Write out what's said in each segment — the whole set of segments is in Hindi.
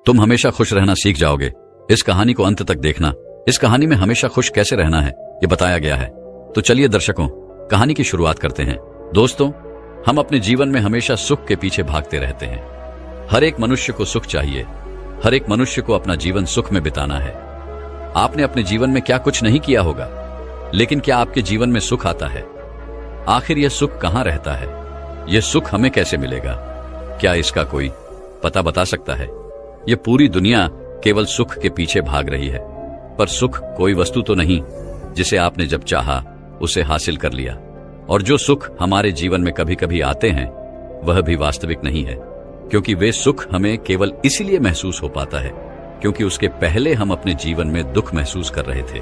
तुम हमेशा खुश रहना सीख जाओगे। इस कहानी को अंत तक देखना। इस कहानी में हमेशा खुश कैसे रहना है ये बताया गया है। तो चलिए दर्शकों, कहानी की शुरुआत करते हैं। दोस्तों, हम अपने जीवन में हमेशा सुख के पीछे भागते रहते हैं। हर एक मनुष्य को सुख चाहिए। हर एक मनुष्य को अपना जीवन सुख में बिताना है। आपने अपने जीवन में क्या कुछ नहीं किया होगा, लेकिन क्या आपके जीवन में सुख आता है? आखिर यह सुख कहां रहता है? यह सुख हमें कैसे मिलेगा? क्या इसका कोई पता बता सकता है? यह पूरी दुनिया केवल सुख के पीछे भाग रही है, पर सुख कोई वस्तु तो नहीं जिसे आपने जब चाहा उसे हासिल कर लिया। और जो सुख हमारे जीवन में कभी कभी आते हैं वह भी वास्तविक नहीं है, क्योंकि वे सुख हमें केवल इसीलिए महसूस हो पाता है क्योंकि उसके पहले हम अपने जीवन में दुख महसूस कर रहे थे।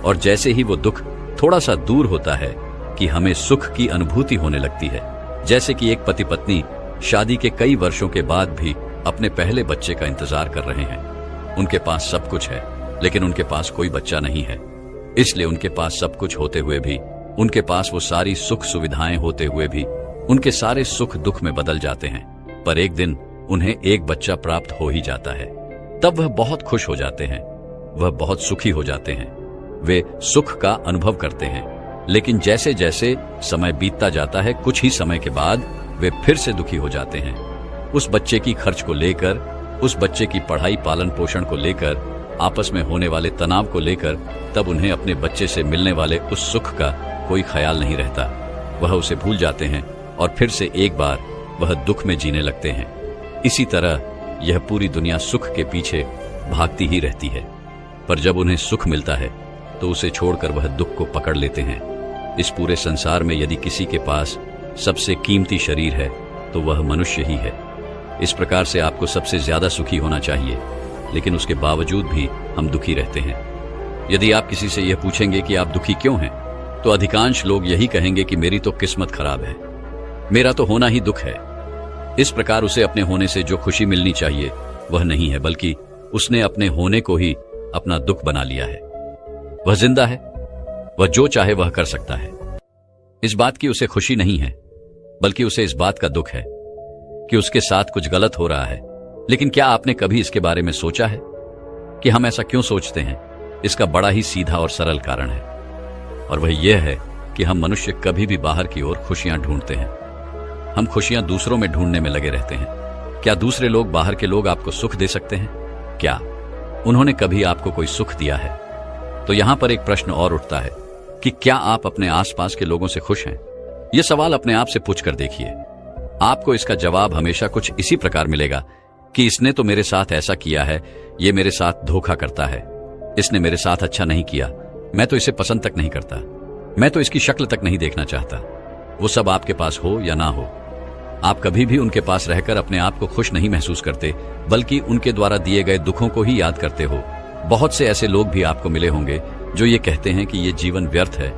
और जैसे ही वो दुख थोड़ा सा दूर होता है कि हमें सुख की अनुभूति होने लगती है। जैसे कि एक पति पत्नी शादी के कई वर्षों के बाद भी अपने पहले बच्चे का इंतजार कर रहे हैं। उनके पास सब कुछ है, लेकिन उनके पास कोई बच्चा नहीं है। इसलिए उनके पास सब कुछ होते हुए भी, उनके पास वो सारी सुख सुविधाएं होते हुए भी, उनके सारे सुख दुख में बदल जाते हैं। पर एक दिन उन्हें एक बच्चा प्राप्त हो ही जाता है। तब वह बहुत खुश हो जाते हैं, वह बहुत सुखी हो जाते हैं, वे सुख का अनुभव करते हैं। लेकिन जैसे जैसे समय बीतता जाता है, कुछ ही समय के बाद वे फिर से दुखी हो जाते हैं। उस बच्चे की खर्च को लेकर, उस बच्चे की पढ़ाई पालन पोषण को लेकर, आपस में होने वाले तनाव को लेकर, तब उन्हें अपने बच्चे से मिलने वाले उस सुख का कोई ख्याल नहीं रहता। वह उसे भूल जाते हैं और फिर से एक बार वह दुख में जीने लगते हैं। इसी तरह यह पूरी दुनिया सुख के पीछे भागती ही रहती है। पर जब उन्हें सुख मिलता है तो उसे छोड़कर वह दुख को पकड़ लेते हैं। इस पूरे संसार में यदि किसी के पास सबसे कीमती शरीर है तो वह मनुष्य ही है। इस प्रकार से आपको सबसे ज्यादा सुखी होना चाहिए, लेकिन उसके बावजूद भी हम दुखी रहते हैं। यदि आप किसी से यह पूछेंगे कि आप दुखी क्यों हैं, तो अधिकांश लोग यही कहेंगे कि मेरी तो किस्मत खराब है, मेरा तो होना ही दुख है। इस प्रकार उसे अपने होने से जो खुशी मिलनी चाहिए वह नहीं है, बल्कि उसने अपने होने को ही अपना दुख बना लिया है। वह जिंदा है, वह जो चाहे वह कर सकता है। इस बात की उसे खुशी नहीं है, बल्कि उसे इस बात का दुख है कि उसके साथ कुछ गलत हो रहा है। लेकिन क्या आपने कभी इसके बारे में सोचा है कि हम ऐसा क्यों सोचते हैं? इसका बड़ा ही सीधा और सरल कारण है, और वह यह है कि हम मनुष्य कभी भी बाहर की ओर खुशियां ढूंढते हैं। हम खुशियां दूसरों में ढूंढने में लगे रहते हैं। क्या दूसरे लोग, बाहर के लोग आपको सुख दे सकते हैं? क्या उन्होंने कभी आपको कोई सुख दिया है? तो यहां पर एक प्रश्न और उठता है कि क्या आप अपने आसपास के लोगों से खुश हैं? यह सवाल अपने आप से पूछकर देखिए। आपको इसका जवाब हमेशा कुछ इसी प्रकार मिलेगा कि इसने तो मेरे साथ ऐसा किया है, ये मेरे साथ धोखा करता है, इसने मेरे साथ अच्छा नहीं किया, मैं तो इसे पसंद तक नहीं करता, मैं तो इसकी शक्ल तक नहीं देखना चाहता। वो सब आपके पास हो या ना हो, आप कभी भी उनके पास रहकर अपने आप को खुश नहीं महसूस करते, बल्कि उनके द्वारा दिए गए दुखों को ही याद करते हो। बहुत से ऐसे लोग भी आपको मिले होंगे जो ये कहते हैं कि ये जीवन व्यर्थ है,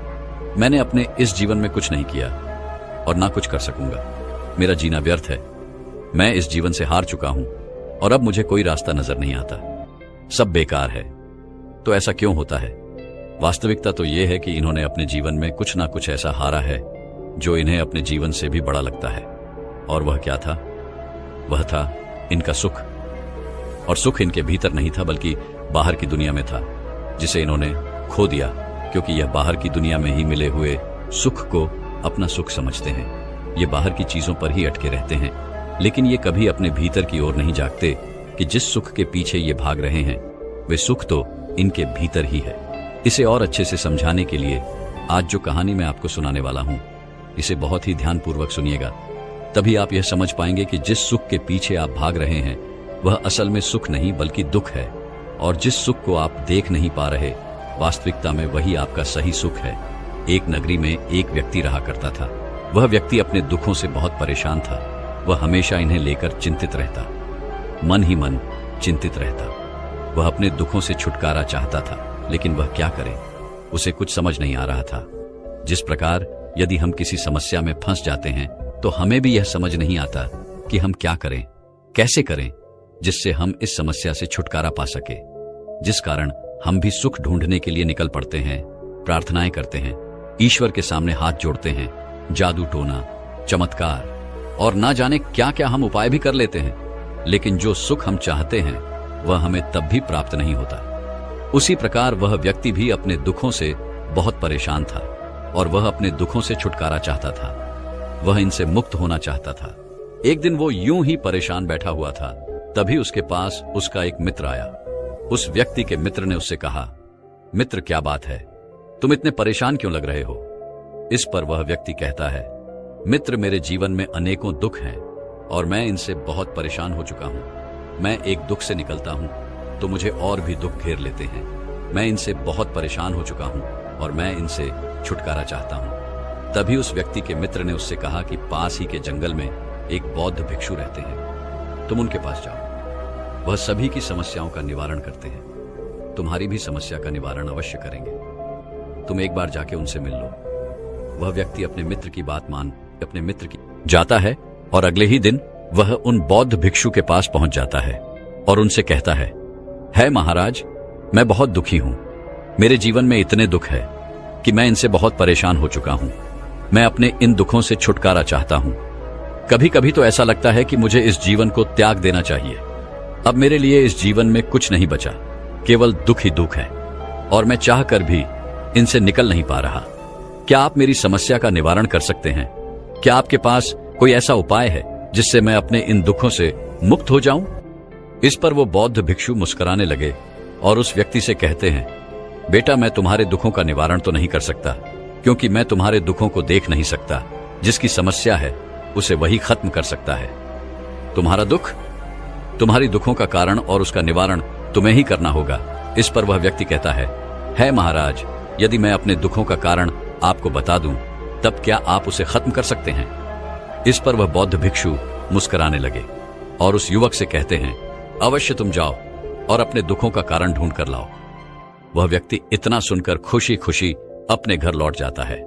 मैंने अपने इस जीवन में कुछ नहीं किया और ना कुछ कर सकूंगा, मेरा जीना व्यर्थ है, मैं इस जीवन से हार चुका हूं और अब मुझे कोई रास्ता नजर नहीं आता, सब बेकार है। तो ऐसा क्यों होता है? वास्तविकता तो यह है कि इन्होंने अपने जीवन में कुछ ना कुछ ऐसा हारा है जो इन्हें अपने जीवन से भी बड़ा लगता है। और वह क्या था? वह था इनका सुख। और सुख इनके भीतर नहीं था, बल्कि बाहर की दुनिया में था, जिसे इन्होंने खो दिया, क्योंकि यह बाहर की दुनिया में ही मिले हुए सुख को अपना सुख समझते हैं। ये बाहर की चीजों पर ही अटके रहते हैं, लेकिन ये कभी अपने भीतर की ओर नहीं जागते कि जिस सुख के पीछे ये भाग रहे हैं वे सुख तो इनके भीतर ही है। इसे और अच्छे से समझाने के लिए आज जो कहानी मैं आपको सुनाने वाला हूं, इसे बहुत ही ध्यानपूर्वक सुनिएगा, तभी आप यह समझ पाएंगे कि जिस सुख के पीछे आप भाग रहे हैं वह असल में सुख नहीं बल्कि दुख है। और जिस सुख को आप देख नहीं पा रहे, वास्तविकता में वही आपका सही सुख है। एक नगरी में एक व्यक्ति रहा करता था। वह व्यक्ति अपने दुखों से बहुत परेशान था। वह हमेशा इन्हें लेकर चिंतित रहता, मन ही मन चिंतित रहता। वह अपने दुखों से छुटकारा चाहता था, लेकिन वह क्या करे, उसे कुछ समझ नहीं आ रहा था। जिस प्रकार यदि हम किसी समस्या में फंस जाते हैं तो हमें भी यह समझ नहीं आता कि हम क्या करें, कैसे करें, जिससे हम इस समस्या से छुटकारा पा सके। जिस कारण हम भी सुख ढूंढने के लिए निकल पड़ते हैं, प्रार्थनाएं करते हैं, ईश्वर के सामने हाथ जोड़ते हैं, जादू टोना, चमत्कार और ना जाने क्या क्या हम उपाय भी कर लेते हैं। लेकिन जो सुख हम चाहते हैं वह हमें तब भी प्राप्त नहीं होता। उसी प्रकार वह व्यक्ति भी अपने दुखों से बहुत परेशान था और वह अपने दुखों से छुटकारा चाहता था। वह इनसे मुक्त होना चाहता था। एक दिन वो यूं ही परेशान बैठा हुआ था, तभी उसके पास उसका एक मित्र आया। उस व्यक्ति के मित्र ने उससे कहा, मित्र क्या बात है, तुम इतने परेशान क्यों लग रहे हो? इस पर वह व्यक्ति कहता है, मित्र मेरे जीवन में अनेकों दुख हैं और मैं इनसे बहुत परेशान हो चुका हूं। मैं एक दुख से निकलता हूं तो मुझे और भी दुख घेर लेते हैं। मैं इनसे बहुत परेशान हो चुका हूं और मैं इनसे छुटकारा चाहता हूं। तभी उस व्यक्ति के मित्र ने उससे कहा कि पास ही के जंगल में एक बौद्ध भिक्षु रहते हैं, तुम उनके पास जाओ। वह सभी की समस्याओं का निवारण करते हैं। तुम्हारी भी समस्या का निवारण अवश्य करेंगे। तुम एक बार जाके उनसे मिल लो। वह व्यक्ति अपने मित्र की बात मान अपने मित्र की जाता है और अगले ही दिन वह उन बौद्ध भिक्षु के पास पहुंच जाता है और उनसे कहता है महाराज, मैं बहुत दुखी हूं। मेरे जीवन में इतने दुख है कि मैं इनसे बहुत परेशान हो चुका हूं। मैं अपने इन दुखों से छुटकारा चाहता हूं। कभी कभी तो ऐसा लगता है कि मुझे इस जीवन को त्याग देना चाहिए। अब मेरे लिए इस जीवन में कुछ नहीं बचा, केवल दुख ही दुख है और मैं चाह कर भी इनसे निकल नहीं पा रहा। क्या आप मेरी समस्या का निवारण कर सकते हैं? क्या आपके पास कोई ऐसा उपाय है जिससे मैं अपने इन दुखों से मुक्त हो जाऊं? इस पर वो बौद्ध भिक्षु मुस्कुराने लगे और उस व्यक्ति से कहते हैं, बेटा, मैं तुम्हारे दुखों का निवारण तो नहीं कर सकता, क्योंकि मैं तुम्हारे दुखों को देख नहीं सकता। जिसकी समस्या है उसे वही खत्म कर सकता है। तुम्हारा दुख, तुम्हारी दुखों का कारण और उसका निवारण तुम्हें ही करना होगा। इस पर वह व्यक्ति कहता है महाराज, यदि मैं अपने दुखों का कारण आपको बता दूं, तब क्या आप उसे खत्म कर सकते हैं? इस पर वह बौद्ध भिक्षु मुस्कुराने लगे और उस युवक से कहते हैं, अवश्य तुम जाओ और अपने दुखों का कारण ढूंढ कर लाओ। वह व्यक्ति इतना सुनकर खुशी खुशी अपने घर लौट जाता है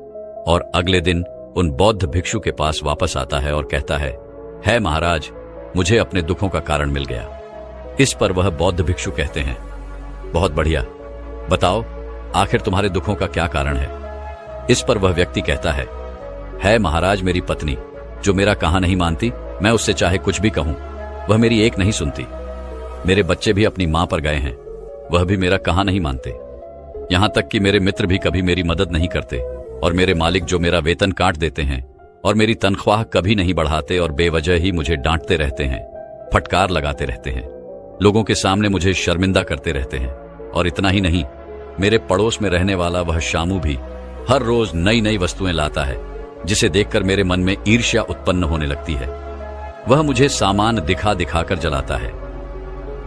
और अगले दिन उन बौद्ध भिक्षु के पास वापस आता है और कहता है महाराज, मुझे अपने दुखों का कारण मिल गया। इस पर वह बौद्ध भिक्षु कहते हैं, बहुत बढ़िया, बताओ आखिर तुम्हारे दुखों का क्या कारण है? इस पर वह व्यक्ति कहता है महाराज, मेरी पत्नी जो मेरा कहा नहीं मानती। मैं उससे चाहे कुछ भी कहूं वह मेरी एक नहीं सुनती। मेरे बच्चे भी अपनी मां पर गए हैं, वह भी मेरा कहा नहीं मानते। यहां तक कि मेरे मित्र भी कभी मेरी मदद नहीं करते और मेरे मालिक जो मेरा वेतन काट देते हैं और मेरी तनख्वाह कभी नहीं बढ़ाते और बेवजह ही मुझे डांटते रहते हैं, फटकार लगाते रहते हैं, लोगों के सामने मुझे शर्मिंदा करते रहते हैं। और इतना ही नहीं, मेरे पड़ोस में रहने वाला वह शामू भी हर रोज नई नई वस्तुएं लाता है, जिसे देखकर मेरे मन में ईर्ष्या उत्पन्न होने लगती है। वह मुझे सामान दिखा दिखाकर जलाता है।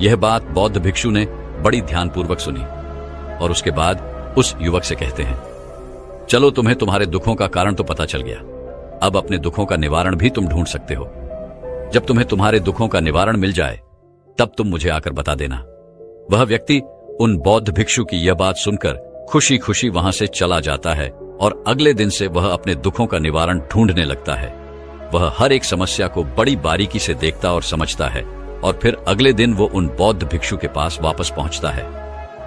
यह बात बौद्ध भिक्षु ने बड़ी ध्यानपूर्वक सुनी और उसके बाद उस युवक से कहते हैं, चलो तुम्हें तुम्हारे दुखों का कारण तो पता चल गया, अब अपने दुखों का निवारण भी तुम ढूंढ सकते हो। जब तुम्हें तुम्हारे दुखों का निवारण मिल जाए तब तुम मुझे आकर बता देना। वह व्यक्ति उन बौद्ध भिक्षु की यह बात सुनकर खुशी खुशी वहां से चला जाता है और अगले दिन से वह अपने दुखों का निवारण ढूंढने लगता है। वह हर एक समस्या को बड़ी बारीकी से देखता और समझता है और फिर अगले दिन वो उन बौद्ध भिक्षु के पास वापस पहुंचता है।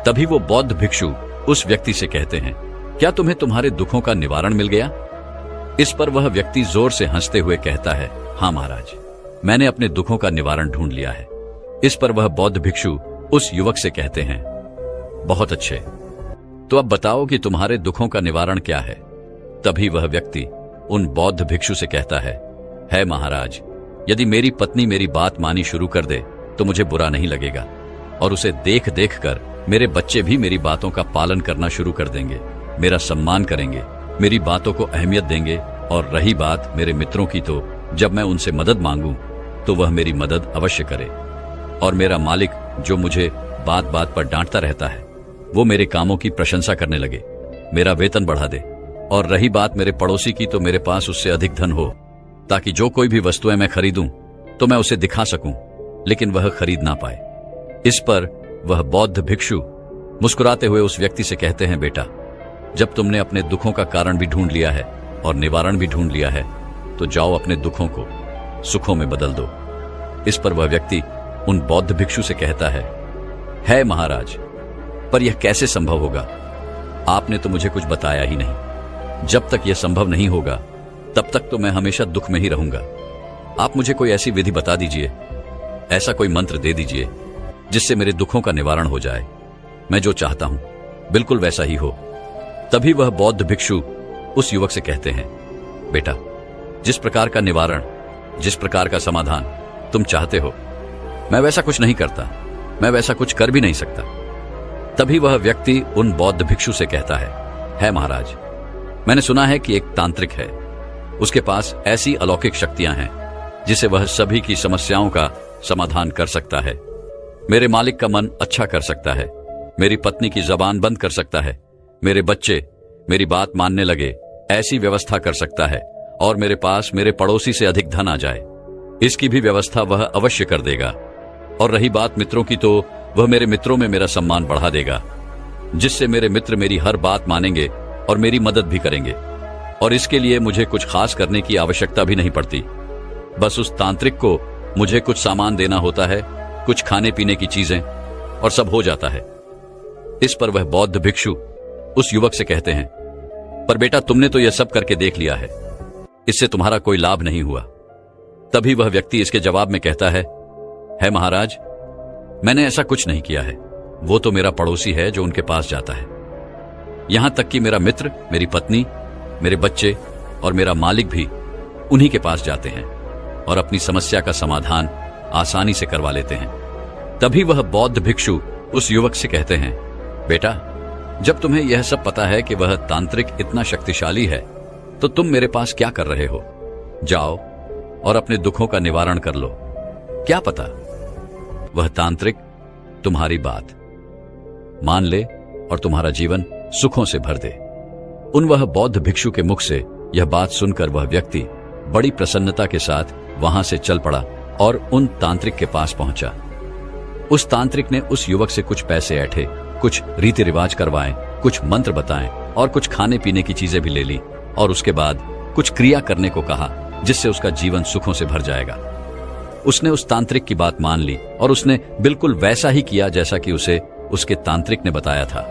तभी वो बौद्ध भिक्षु उस व्यक्ति से कहते हैं, क्या तुम्हें तुम्हारे दुखों का निवारण मिल गया? इस पर वह व्यक्ति जोर से हंसते हुए कहता है, हाँ महाराज, मैंने अपने दुखों का निवारण ढूंढ लिया है। इस पर वह बौद्ध भिक्षु उस युवक से कहते हैं, बहुत अच्छे, तो अब बताओ कि तुम्हारे दुखों का निवारण क्या है? तभी वह व्यक्ति उन बौद्ध भिक्षु से कहता है महाराज, यदि मेरी पत्नी मेरी बात मानी शुरू कर दे तो मुझे बुरा नहीं लगेगा और उसे देख देख कर मेरे बच्चे भी मेरी बातों का पालन करना शुरू कर देंगे, मेरा सम्मान करेंगे, मेरी बातों को अहमियत देंगे। और रही बात मेरे मित्रों की, तो जब मैं उनसे मदद मांगूं तो वह मेरी मदद अवश्य करे। और मेरा मालिक जो मुझे बात बात पर डांटता रहता है, वो मेरे कामों की प्रशंसा करने लगे, मेरा वेतन बढ़ा दे। और रही बात मेरे पड़ोसी की, तो मेरे पास उससे अधिक धन हो, ताकि जो कोई भी वस्तुएं मैं खरीदूं तो मैं उसे दिखा सकूं, लेकिन वह खरीद ना पाए। इस पर वह बौद्ध भिक्षु मुस्कुराते हुए उस व्यक्ति से कहते हैं, बेटा, जब तुमने अपने दुखों का कारण भी ढूंढ लिया है और निवारण भी ढूंढ लिया है, तो जाओ अपने दुखों को सुखों में बदल दो। इस पर वह व्यक्ति उन बौद्ध भिक्षु से कहता है महाराज, पर यह कैसे संभव होगा? आपने तो मुझे कुछ बताया ही नहीं। जब तक यह संभव नहीं होगा तब तक तो मैं हमेशा दुख में ही रहूंगा। आप मुझे कोई ऐसी विधि बता दीजिए, ऐसा कोई मंत्र दे दीजिए जिससे मेरे दुखों का निवारण हो जाए। मैं जो चाहता हूं बिल्कुल वैसा ही हो। तभी वह बौद्ध भिक्षु उस युवक से कहते हैं, बेटा, जिस प्रकार का निवारण, जिस प्रकार का समाधान तुम चाहते हो, मैं वैसा कुछ नहीं करता, मैं वैसा कुछ कर भी नहीं सकता। तभी वह व्यक्ति उन बौद्ध भिक्षु से कहता है महाराज, मैंने सुना है कि एक तांत्रिक है, उसके पास ऐसी अलौकिक शक्तियां हैं जिसे वह सभी की समस्याओं का समाधान कर सकता है। मेरे मालिक का मन अच्छा कर सकता है, मेरी पत्नी की जबान बंद कर सकता है, मेरे बच्चे मेरी बात मानने लगे ऐसी व्यवस्था कर सकता है, और मेरे पास मेरे पड़ोसी से अधिक धन आ जाए, इसकी भी व्यवस्था वह अवश्य कर देगा। और रही बात मित्रों की, तो वह मेरे मित्रों में मेरा सम्मान बढ़ा देगा, जिससे मेरे मित्र मेरी हर बात मानेंगे और मेरी मदद भी करेंगे। और इसके लिए मुझे कुछ खास करने की आवश्यकता भी नहीं पड़ती। बस उस तांत्रिक को मुझे कुछ सामान देना होता है, कुछ खाने पीने की चीजें, और सब हो जाता है। इस पर वह बौद्ध भिक्षु उस युवक से कहते हैं, पर बेटा, तुमने तो यह सब करके देख लिया है, इससे तुम्हारा कोई लाभ नहीं हुआ। तभी वह व्यक्ति इसके जवाब में कहता है महाराज, मैंने ऐसा कुछ नहीं किया है, वो तो मेरा पड़ोसी है जो उनके पास जाता है। यहां तक कि मेरा मित्र, मेरी पत्नी, मेरे बच्चे और मेरा मालिक भी उन्हीं के पास जाते हैं और अपनी समस्या का समाधान आसानी से करवा लेते हैं। तभी वह बौद्ध भिक्षु उस युवक से कहते हैं, बेटा, जब तुम्हें यह सब पता है कि वह तांत्रिक इतना शक्तिशाली है, तो तुम मेरे पास क्या कर रहे हो? जाओ और अपने दुखों का निवारण कर लो। क्या पता वह तांत्रिक तुम्हारी बात मान ले और तुम्हारा जीवन सुखों से भर दे। वह बौद्ध भिक्षु के मुख से यह बात सुनकर वह व्यक्ति बड़ी प्रसन्नता के साथ वहां से चल पड़ा और उन तांत्रिक के पास पहुंचा। उस तांत्रिक ने उस युवक से कुछ पैसे ऐंठे, कुछ रीति रिवाज करवाए, कुछ मंत्र बताएं और कुछ खाने पीने की चीजें भी ले ली, और उसके बाद कुछ क्रिया करने को कहा जिससे उसका जीवन सुखों से भर जाएगा। उसने उस तांत्रिक की बात मान ली और उसने बिल्कुल वैसा ही किया जैसा कि उसे उसके तांत्रिक ने बताया था।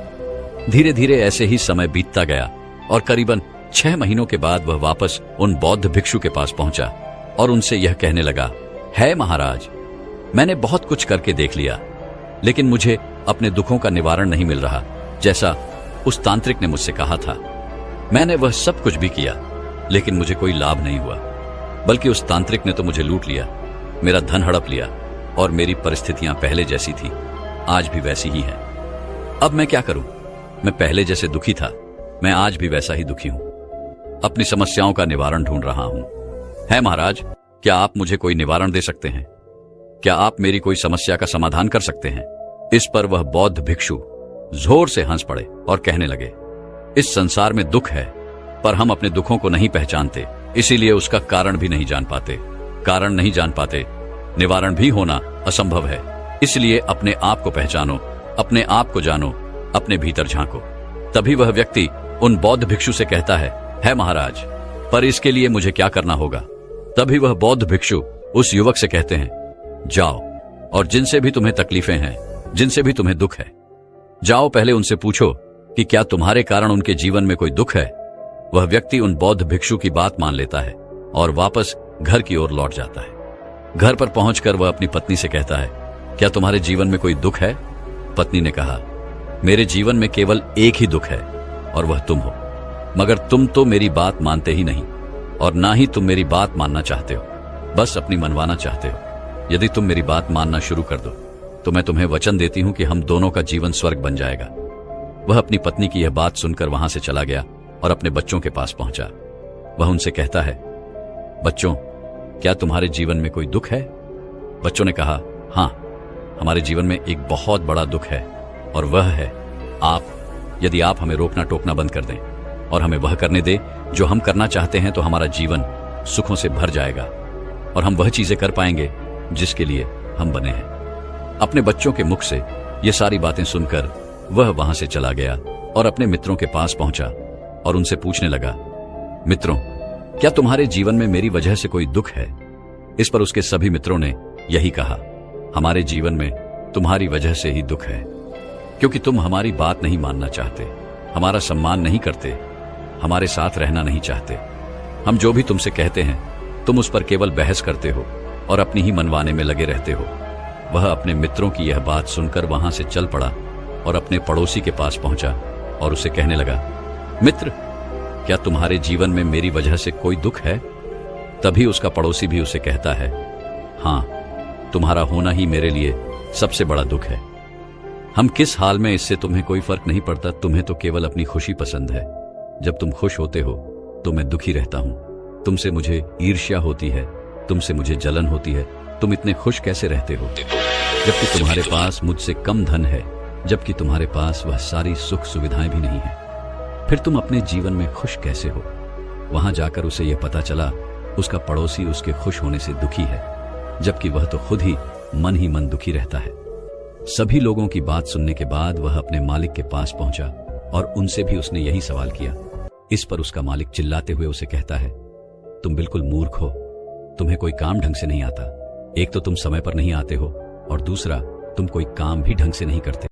धीरे धीरे ऐसे ही समय बीतता गया और करीबन 6 महीनों के बाद वह वापस उन बौद्ध भिक्षु के पास पहुंचा और उनसे यह कहने लगा, महाराज, मैंने बहुत कुछ करके देख लिया, लेकिन मुझे अपने दुखों का निवारण नहीं मिल रहा, जैसा उस तांत्रिक ने मुझसे कहा था। मैंने वह सब कुछ भी किया, लेकिन मुझे कोई लाभ नहीं हुआ, बल्कि उस तांत्रिक ने तो मुझे लूट लिया, मेरा धन हड़प लिया, और मेरी परिस्थितियां पहले जैसी थी आज भी वैसी ही हैं। अब मैं क्या करूं? मैं पहले जैसे दुखी था, मैं आज भी वैसा ही दुखी हूं। अपनी समस्याओं का निवारण ढूंढ रहा हूं। महाराज, क्या आप मुझे कोई निवारण दे सकते हैं? क्या आप मेरी कोई समस्या का समाधान कर सकते हैं? इस पर वह बौद्ध भिक्षु जोर से हंस पड़े और कहने लगे, इस संसार में दुख है, पर हम अपने दुखों को नहीं पहचानते, इसीलिए उसका कारण भी नहीं जान पाते। कारण नहीं जान पाते, निवारण भी होना असंभव है। इसलिए अपने आप को पहचानो, अपने आप को जानो, अपने भीतर झांको। तभी वह व्यक्ति उन बौद्ध भिक्षु से कहता है महाराज, पर इसके लिए मुझे क्या करना होगा? तभी वह बौद्ध भिक्षु उस युवक से कहते हैं, जाओ और जिनसे भी तुम्हें तकलीफें हैं, जिनसे भी तुम्हें दुख है, जाओ पहले उनसे पूछो कि क्या तुम्हारे कारण उनके जीवन में कोई दुख है। वह व्यक्ति उन बौद्ध भिक्षु की बात मान लेता है और वापस घर की ओर लौट जाता है। घर पर पहुंचकर वह अपनी पत्नी से कहता है, क्या तुम्हारे जीवन में कोई दुख है? पत्नी ने कहा, मेरे जीवन में केवल एक ही दुख है और वह तुम हो, मगर तुम तो मेरी बात मानते ही नहीं और ना ही तुम मेरी बात मानना चाहते हो, बस अपनी मनवाना चाहते हो। यदि तुम मेरी बात मानना शुरू कर दो तो मैं तुम्हें वचन देती हूं कि हम दोनों का जीवन स्वर्ग बन जाएगा। वह अपनी पत्नी की यह बात सुनकर वहां से चला गया और अपने बच्चों के पास पहुंचा। वह उनसे कहता है, बच्चों, क्या तुम्हारे जीवन में कोई दुख है? बच्चों ने कहा, हां, हमारे जीवन में एक बहुत बड़ा दुख है और वह है आप। यदि आप हमें रोकना टोकना बंद कर दें और हमें वह करने दें जो हम करना चाहते हैं, तो हमारा जीवन सुखों से भर जाएगा और हम वह चीजें कर पाएंगे जिसके लिए हम बने हैं। अपने बच्चों के मुख से ये सारी बातें सुनकर वह वहां से चला गया और अपने मित्रों के पास पहुंचा और उनसे पूछने लगा, मित्रों, क्या तुम्हारे जीवन में मेरी वजह से कोई दुख है? इस पर उसके सभी मित्रों ने यही कहा, हमारे जीवन में तुम्हारी वजह से ही दुख है, क्योंकि तुम हमारी बात नहीं मानना चाहते, हमारा सम्मान नहीं करते, हमारे साथ रहना नहीं चाहते। हम जो भी तुमसे कहते हैं तुम उस पर केवल बहस करते हो और अपनी ही मनवाने में लगे रहते हो। वह अपने मित्रों की यह बात सुनकर वहां से चल पड़ा और अपने पड़ोसी के पास पहुंचा और उसे कहने लगा, मित्र, क्या तुम्हारे जीवन में मेरी वजह से कोई दुख है? तभी उसका पड़ोसी भी उसे कहता है, हां, तुम्हारा होना ही मेरे लिए सबसे बड़ा दुख है। हम किस हाल में, इससे तुम्हें कोई फर्क नहीं पड़ता। तुम्हें तो केवल अपनी खुशी पसंद है। जब तुम खुश होते हो तो मैं दुखी रहता हूं। तुमसे मुझे ईर्ष्या होती है, तुमसे मुझे जलन होती है। तुम इतने खुश कैसे रहते हो, जबकि तुम्हारे पास मुझसे कम धन है, जबकि तुम्हारे पास वह सारी सुख सुविधाएं भी नहीं है। फिर तुम अपने जीवन में खुश कैसे हो? वहां जाकर उसे यह पता चला, उसका पड़ोसी उसके खुश होने से दुखी है, जबकि वह तो खुद ही मन दुखी रहता है। सभी लोगों की बात सुनने के बाद वह अपने मालिक के पास पहुंचा और उनसे भी उसने यही सवाल किया। इस पर उसका मालिक चिल्लाते हुए उसे कहता है, तुम बिल्कुल मूर्ख हो, तुम्हें कोई काम ढंग से नहीं आता। एक तो तुम समय पर नहीं आते हो और दूसरा तुम कोई काम भी ढंग से नहीं करते।